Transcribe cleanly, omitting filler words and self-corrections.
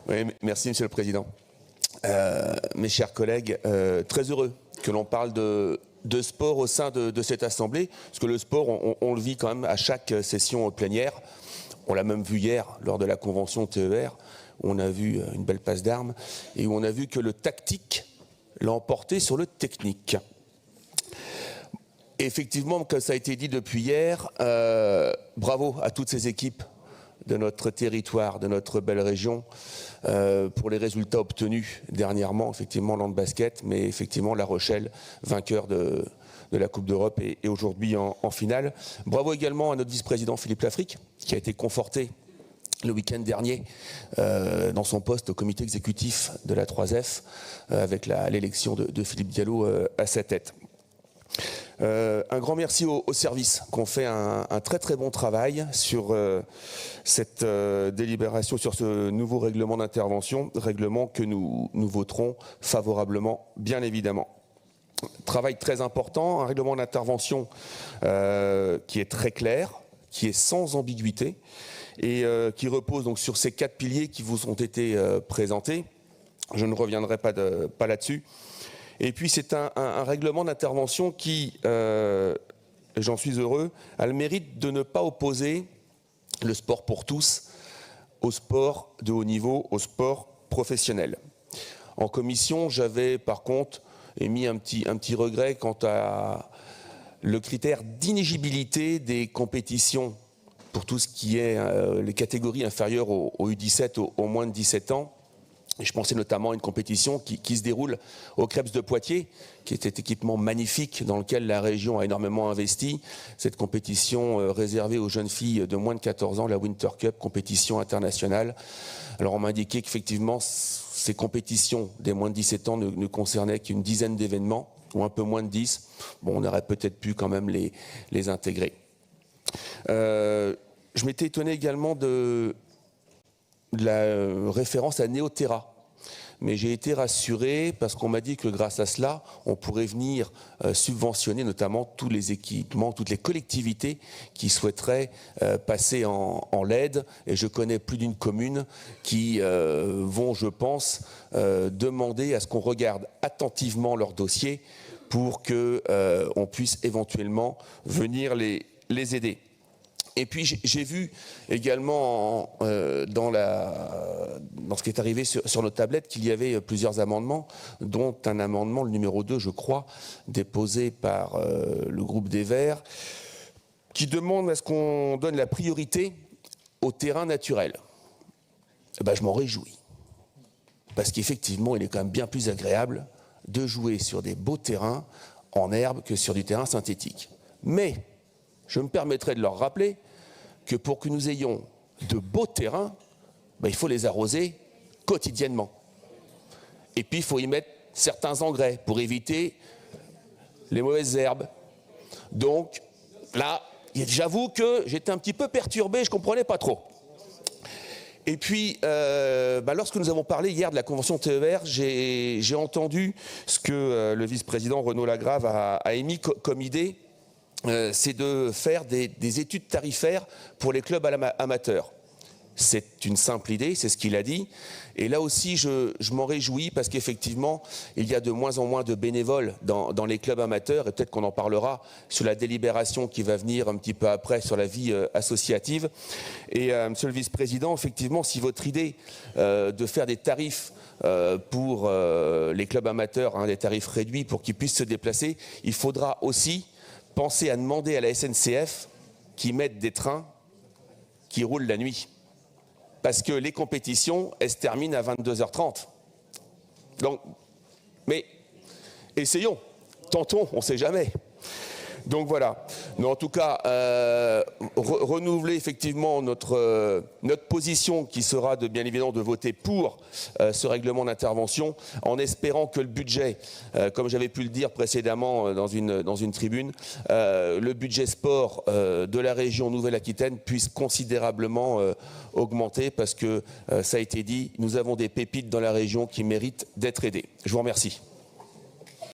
Oui, merci Monsieur le Président. Mes chers collègues, très heureux que l'on parle de sport au sein de cette Assemblée, parce que le sport, on le vit quand même à chaque session plénière. On l'a même vu hier lors de la convention TER, où on a vu une belle passe d'armes, et où on a vu que le tactique l'a emporté sur le technique. Et effectivement, comme ça a été dit depuis hier, bravo à toutes ces équipes de notre territoire, de notre belle région, pour les résultats obtenus dernièrement, effectivement, l'And Basket, mais effectivement La Rochelle, vainqueur de la Coupe d'Europe et aujourd'hui en finale. Bravo également à notre vice-président Philippe Lafrique, qui a été conforté le week-end dernier dans son poste au comité exécutif de la 3F, avec l'élection de Philippe Diallo à sa tête. Un grand merci aux services qui ont fait un très très bon travail sur cette délibération, sur ce nouveau règlement d'intervention, règlement que nous voterons favorablement, bien évidemment. Travail très important, un règlement d'intervention qui est très clair, qui est sans ambiguïté et qui repose donc sur ces 4 piliers qui vous ont été présentés. Je ne reviendrai pas là-dessus. Et puis c'est un règlement d'intervention qui, j'en suis heureux, a le mérite de ne pas opposer le sport pour tous au sport de haut niveau, au sport professionnel. En commission, j'avais par contre émis un petit regret quant à le critère d'inéligibilité des compétitions pour tout ce qui est les catégories inférieures au U17, au moins de 17 ans. Et je pensais notamment à une compétition qui se déroule au Krebs de Poitiers, qui est cet équipement magnifique dans lequel la région a énormément investi. Cette compétition réservée aux jeunes filles de moins de 14 ans, la Winter Cup, compétition internationale. Alors on m'a indiqué qu'effectivement, ces compétitions des moins de 17 ans ne concernaient qu'une dizaine d'événements, ou un peu moins de 10. Bon, on aurait peut-être pu quand même les intégrer. Je m'étais étonné également de la référence à Néoterra. Mais j'ai été rassuré parce qu'on m'a dit que grâce à cela, on pourrait venir subventionner notamment tous les équipements, toutes les collectivités qui souhaiteraient passer en LED. Et je connais plus d'une commune qui vont, je pense, demander à ce qu'on regarde attentivement leur dossier pour qu'on puisse éventuellement venir les aider. Et puis j'ai vu également dans ce qui est arrivé sur nos tablettes qu'il y avait plusieurs amendements, dont un amendement, le numéro 2, je crois, déposé par le groupe des Verts, qui demande à ce qu'on donne la priorité au terrain naturel. Eh ben, je m'en réjouis. Parce qu'effectivement, il est quand même bien plus agréable de jouer sur des beaux terrains en herbe que sur du terrain synthétique. Mais je me permettrai de leur rappeler que pour que nous ayons de beaux terrains, ben, il faut les arroser quotidiennement. Et puis il faut y mettre certains engrais pour éviter les mauvaises herbes. Donc là, j'avoue que j'étais un petit peu perturbé, je ne comprenais pas trop. Et puis, lorsque nous avons parlé hier de la convention TER, j'ai entendu ce que le vice-président Renaud Lagrave a émis comme idée. C'est de faire des études tarifaires pour les clubs amateurs. C'est une simple idée, c'est ce qu'il a dit. Et là aussi, je m'en réjouis parce qu'effectivement, il y a de moins en moins de bénévoles dans les clubs amateurs. Et peut-être qu'on en parlera sur la délibération qui va venir un petit peu après sur la vie associative. Et monsieur le vice-président, effectivement, si votre idée de faire des tarifs pour les clubs amateurs, des tarifs réduits pour qu'ils puissent se déplacer, il faudra aussi penser à demander à la SNCF qu'ils mettent des trains qui roulent la nuit. Parce que les compétitions, elles se terminent à 22h30. Donc, mais essayons, tentons, on ne sait jamais. Donc voilà. Mais en tout cas, renouveler effectivement notre position qui sera bien évidemment de voter pour ce règlement d'intervention en espérant que le budget, comme j'avais pu le dire précédemment dans une tribune, le budget sport de la région Nouvelle-Aquitaine puisse considérablement augmenter parce que ça a été dit, nous avons des pépites dans la région qui méritent d'être aidées. Je vous remercie.